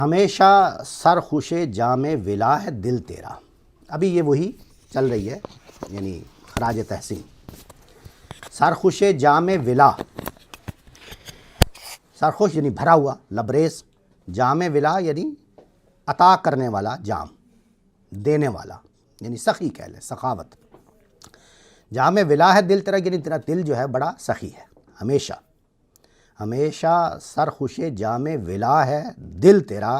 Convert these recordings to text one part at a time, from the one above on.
ہمیشہ سر خوش جام ولا ہے دل تیرا. ابھی یہ وہی چل رہی ہے، یعنی خراج تحسین. سرخوش جام ولا، سرخوش یعنی بھرا ہوا، لبریز. جام ولا یعنی عطا کرنے والا، جام دینے والا، یعنی سخی کہہ لیں، سخاوت. جام ولا ہے دل تیرا، یعنی تیرا دل جو ہے بڑا سخی ہے. ہمیشہ ہمیشہ سرخوش جام ولا ہے دل تیرا،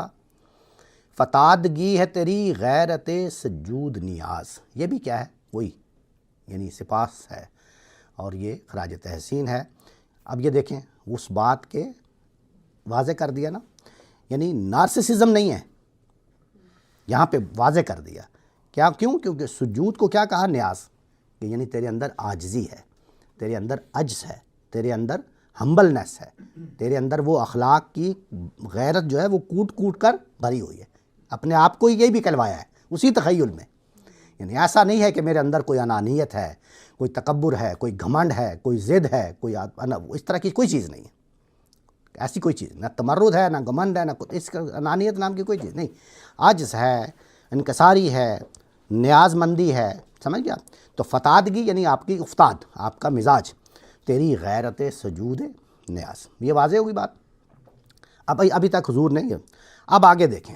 فتادگی ہے تیری غیرت سجود نیاز. یہ بھی کیا ہے؟ وہی، یعنی سپاس ہے، اور یہ خراج تحسین ہے. اب یہ دیکھیں، اس بات کے واضح کر دیا نا، یعنی نارسسزم نہیں ہے یہاں پہ، واضح کر دیا. کیوں؟ کیونکہ سجود کو کیا کہا؟ نیاز. کہ یعنی تیرے اندر عاجزی ہے، تیرے اندر عجز ہے، تیرے اندر ہمبلنس ہے، تیرے اندر وہ اخلاق کی غیرت جو ہے وہ کوٹ کوٹ کر بھری ہوئی ہے. اپنے آپ کو یہی بھی کہلوایا ہے اسی تخیل میں. یعنی ایسا نہیں ہے کہ میرے اندر کوئی انانیت ہے، کوئی تکبر ہے، کوئی گھمنڈ ہے، کوئی ضد ہے، کوئی اس طرح کی کوئی چیز نہیں ہے. ایسی کوئی چیز نہ تمرد ہے، نہ گھمنڈ ہے، نہ اس کا انانیت نام کی کوئی چیز نہیں. عجز ہے، انکساری ہے، نیاز مندی ہے. سمجھ گیا؟ تو فتادگی یعنی آپ کی افتاد، آپ کا مزاج، تیری غیرت سجود نیاز. یہ واضح ہوگی بات. ابھی تک حضور نہیں ہے. اب آگے دیکھیں،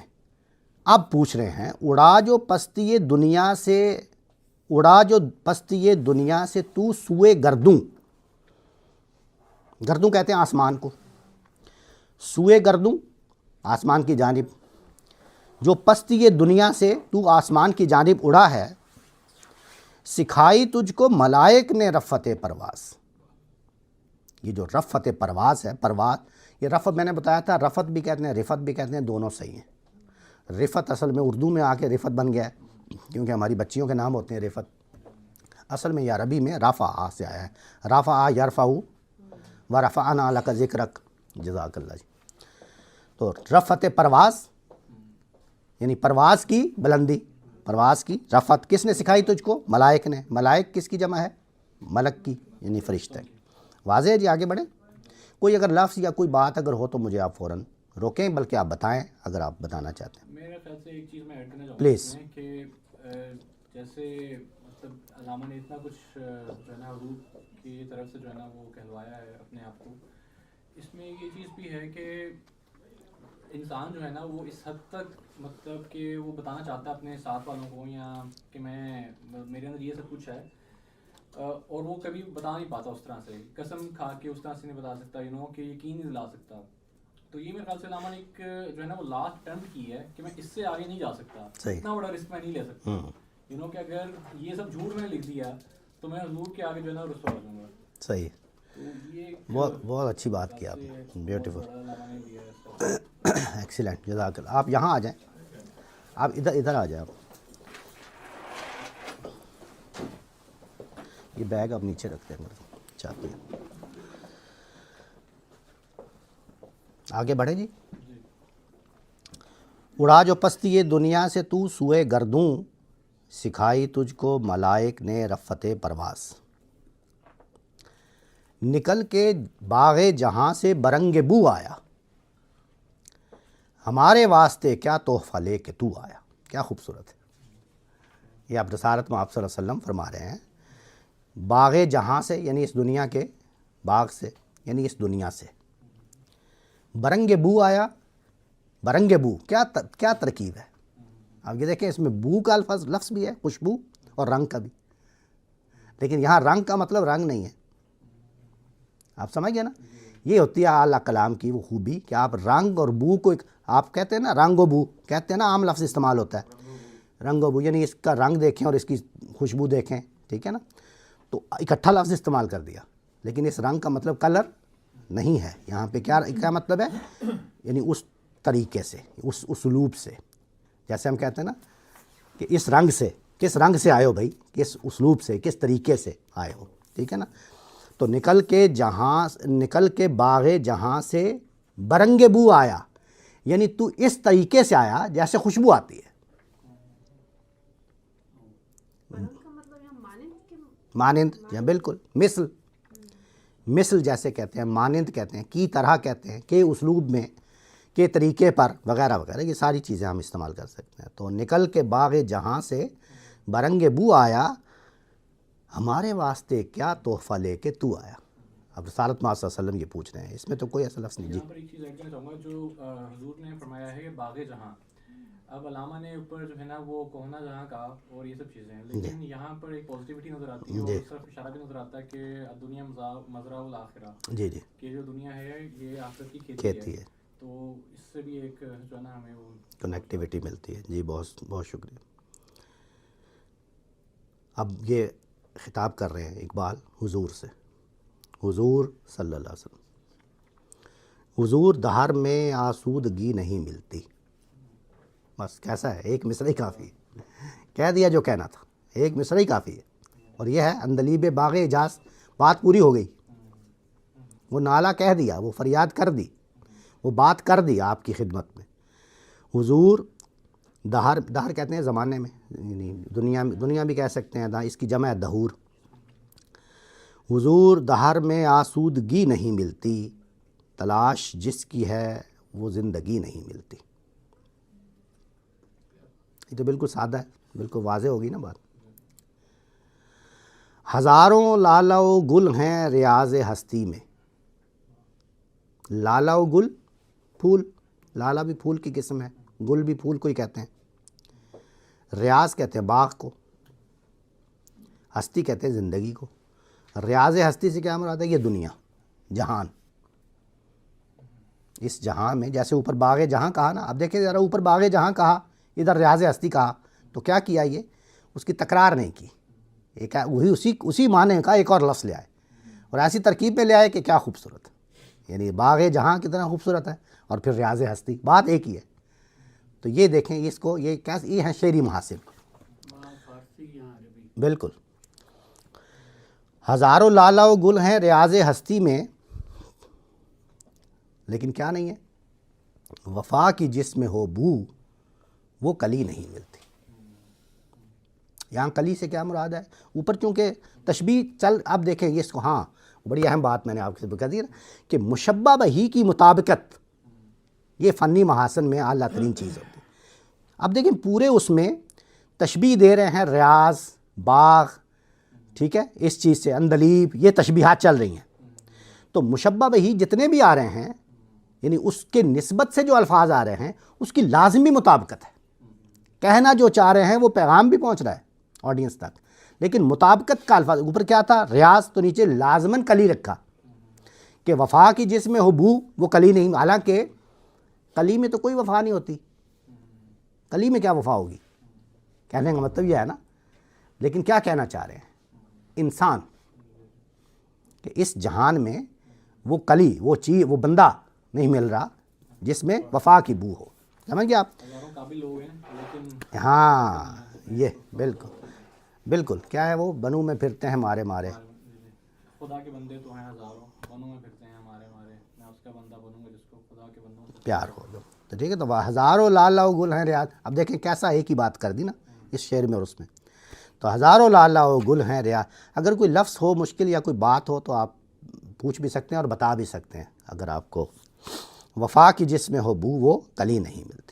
اب پوچھ رہے ہیں، اڑا جو پستی دنیا سے، اڑا جو پستی دنیا سے تو سوئے گردوں. گردوں کہتے ہیں آسمان کو. سوئے گردوں، آسمان کی جانب. جو پستی دنیا سے تو آسمان کی جانب اڑا ہے، سکھائی تجھ کو ملائک نے رفت پرواز. یہ جو رفت پرواز ہے، پرواز، یہ رفت میں نے بتایا تھا، رفت بھی کہتے ہیں، رفت بھی کہتے ہیں، دونوں صحیح ہیں. رفت اصل میں اردو میں آ کے رفت بن گیا ہے، کیونکہ ہماری بچیوں کے نام ہوتے ہیں رفت. اصل میں یہ عربی میں رفع سے آیا ہے. رفع یرفع و رفعنا لک ذکرک. جزاک اللہ جی. تو رفت پرواز یعنی پرواز کی بلندی، پرواز کی رفت کس نے سکھائی تجھ کو؟ ملائک نے. ملائک کس کی جمع ہے؟ ملک کی، یعنی فرشتہ کی. واضح ہے جی؟ آگے بڑھیں. کوئی اگر لفظ یا کوئی بات اگر ہو تو مجھے آپ فوراً روکیں، بلکہ آپ بتائیں اگر آپ بتانا چاہتے ہیں. میرے خیال سے ایک چیز میں ایڈ کرنا چاہوں گا پلیز. کہ جیسے مطلب علامہ نے اتنا کچھ جو ہے نا حضور کی طرف سے جو ہے نا وہ کہلوایا ہے اپنے آپ کو، اس میں یہ چیز بھی ہے کہ انسان جو ہے نا وہ اس حد تک مطلب کہ وہ بتانا چاہتا ہے اپنے ساتھ والوں کو یا کہ میرے اندر یہ سب کچھ ہے، اور وہ کبھی بتا نہیں پاتا اس طرح سے، قسم کھا کے اس طرح سے نہیں بتا سکتا، کہ یقین نہیں دلا سکتا. تو یہ میرے خیال سے علامہ نے ایک جو ہے نا وہ لاسٹ اٹیمپٹ کی ہے کہ میں اس سے آگے نہیں جا سکتا، اتنا بڑا رسک میں نہیں لے سکتا. کہ اگر یہ سب جھوٹ میں نے لکھ دیا تو میں حضور کے آگے جو ہے نا رسوا ہو جاؤں گا. صحیح. بہت اچھی بات کی آپ نے. Beautiful, excellent. جزاک اللہ. آپ یہاں آ جائیں، آپ ادھر آ جائیں. آپ یہ بیگ آپ نیچے رکھتے ہیں چاہتے ہیں. آگے بڑھیں جی. اڑا جو پستی یہ دنیا سے تو سوئے گردوں، سکھائی تجھ کو ملائک نے رفت پرواز. نکل کے باغ جہاں سے برنگ بو آیا، ہمارے واسطے کیا تحفہ لے کے تو آیا. کیا خوبصورت ہے. یہ آپ رسالت میں آپ صلی اللہ علیہ وسلم فرما رہے ہیں، باغ جہاں سے یعنی اس دنیا کے باغ سے، یعنی اس دنیا سے. برنگ بو آیا. برنگ بو کیا ترکیب ہے. اب یہ دیکھیں، اس میں بو کا لفظ بھی ہے، خوشبو، اور رنگ کا بھی. لیکن یہاں رنگ کا مطلب رنگ نہیں ہے. آپ سمجھ گئے نا؟ یہ ہوتی ہے اعلیٰ کلام کی وہ خوبی کہ آپ رنگ اور بو کو آپ کہتے ہیں نا، رنگ و بو کہتے ہیں نا، عام لفظ استعمال ہوتا ہے رنگ و بو، یعنی اس کا رنگ دیکھیں اور اس کی خوشبو دیکھیں. ٹھیک ہے نا؟ تو اکٹھا لفظ استعمال کر دیا، لیکن اس رنگ کا مطلب کلر نہیں ہے. یہاں پہ کیا مطلب ہے؟ یعنی اس طریقے سے، اس اسلوب سے. جیسے ہم کہتے ہیں نا کہ اس رنگ سے، کس رنگ سے آئے ہو بھائی، کس اسلوب سے، کس طریقے سے آئے ہو. ٹھیک ہے نا؟ تو نکل کے باغ جہاں سے برنگ بو آیا، یعنی تو اس طریقے سے آیا جیسے خوشبو آتی ہے. مانند، یا بالکل مثل جیسے کہتے ہیں، مانند کہتے ہیں، کی طرح کہتے ہیں، کہ اسلوب میں، کے طریقے پر وغیرہ وغیرہ، یہ ساری چیزیں ہم استعمال کر سکتے ہیں. تو نکل کے باغ جہاں سے برنگ بو آیا، ہمارے واسطے کیا تحفہ لے کے تو آیا. اب رسالت مآب صلی اللہ علیہ وسلم یہ پوچھ رہے ہیں، اس میں تو کوئی ایسا لفظ نہیں. جی یہاں پر ایک چیز ایڈ کرنا چاہوں گا جو حضور نے فرمایا ہے کہ باغ جہاں. اب علامہ نے اوپر جو ہے نا وہ کوہنا جہاں کہا اور یہ سب چیزیں ہیں، لیکن یہاں پر ایک پازیٹیوٹی نظر آتی ہے اور اس طرف اشارہ بھی نظر آتا ہے کہ دنیا مزرعہ الاخرہ، جی جی کہ جو دنیا ہے یہ آخرت کی کھیتی کھیتی ہے، تو اس سے بھی ایک جو ہے نا ہمیں وہ کنیکٹیوٹی ملتی ہے. جی بہت بہت شکریہ. اب یہ خطاب کر رہے ہیں اقبال حضور سے، حضور صلی اللہ علیہ وسلم. حضور دہر میں آسودگی نہیں ملتی. بس کیسا ہے، ایک مصرع ہی کافی ہے، کہہ دیا جو کہنا تھا، ایک مصرع ہی کافی ہے. اور یہ ہے اندلیب باغ اعجاز، بات پوری ہو گئی. وہ نالہ کہہ دیا، وہ فریاد کر دی، وہ بات کر دی آپ کی خدمت میں. حضور دہر، دہر کہتے ہیں زمانے میں، یعنی دنیا بھی کہہ سکتے ہیں، اس کی جمع ہے دہور. حضور دہر میں آسودگی نہیں ملتی، تلاش جس کی ہے وہ زندگی نہیں ملتی. یہ تو بالکل سادہ ہے، بالکل واضح ہوگی نا بات. ہزاروں لالہ و گل ہیں ریاض ہستی میں. لالہ و گل پھول، لالہ بھی پھول کی قسم ہے، گل بھی پھول کو ہی کہتے ہیں. ریاض کہتے ہیں باغ کو، ہستی کہتے ہیں زندگی کو. ریاض ہستی سے کیا مراد ہے؟ یہ دنیا، جہان. اس جہاں میں جیسے اوپر باغ جہاں کہا نا، اب دیکھیں ذرا، اوپر باغ جہاں کہا، ادھر ریاض ہستی کہا، تو کیا کیا؟ یہ اس کی تکرار نہیں کی، ایک وہی اسی معنی کا ایک اور لفظ لے آئے اور ایسی ترکیب میں لے آئے کہ کیا خوبصورت. یعنی باغ جہاں کتنا خوبصورت ہے اور پھر ریاض ہستی، بات ایک ہی ہے. تو یہ دیکھیں اس کو، یہ کیسے، یہ ہیں شعری محاسن. بالکل. ہزاروں لالہ و گل ہیں ریاض ہستی میں، لیکن کیا نہیں ہے؟ وفا کی جس میں ہو بو وہ کلی نہیں ملتی. یہاں کلی سے کیا مراد ہے؟ اوپر چونکہ تشبیہ چل، اب دیکھیں یہ اس کو، ہاں بڑی اہم بات میں نے آپ سے کہہ دی نا کہ مشبہ بہی کی مطابقت یہ فنی محاسن میں اعلیٰ ترین چیز ہوتی ہے. اب دیکھیں پورے اس میں تشبیہ دے رہے ہیں، ریاض، باغ، ٹھیک ہے، اس چیز سے اندلیب، یہ تشبیہات چل رہی ہیں. تو مشبہ بہی جتنے بھی آ رہے ہیں، یعنی اس کے نسبت سے جو الفاظ آ رہے ہیں اس کی لازمی مطابقت ہے. کہنا جو چاہ رہے ہیں وہ پیغام بھی پہنچ رہا ہے آڈینس تک، لیکن مطابقت کا الفاظ. اوپر کیا تھا؟ ریاض، تو نیچے لازماً کلی رکھا کہ وفا کی جس میں ہو بو وہ کلی نہیں. حالانکہ کلی میں تو کوئی وفا نہیں ہوتی، کلی میں کیا وفا ہوگی؟ کہنے کا مطلب یہ ہے نا. لیکن کیا کہنا چاہ رہے ہیں؟ انسان کہ اس جہان میں وہ کلی، وہ چیز، وہ بندہ نہیں مل رہا جس میں وفا کی بو ہو. سمجھ گئے آپ؟ ہزاروں قابل لوگ ہیں لیکن ہاں یہ بالکل بالکل. کیا ہے وہ؟ بنوں میں پھرتے ہیں مارے مارے. خدا کے بندے تو ہیں ہزاروں، بنوں میں پھرتے ہیں مارے مارے، میں اس کا بندہ بنوں گا جس کو خدا کے بندوں سے پیار ہو جو. تو ٹھیک ہے، تو ہزاروں لالہ و گل ہیں ریاض. اب دیکھیں کیسا ایک ہی بات کر دی نا اس شعر میں اور اس میں. تو ہزاروں لالہ و گل ہیں ریاض. اگر کوئی لفظ ہو مشکل یا کوئی بات ہو تو آپ پوچھ بھی سکتے ہیں اور بتا بھی سکتے ہیں. اگر آپ کو وفا کی جس میں ہو بو وہ کلی نہیں ملتی.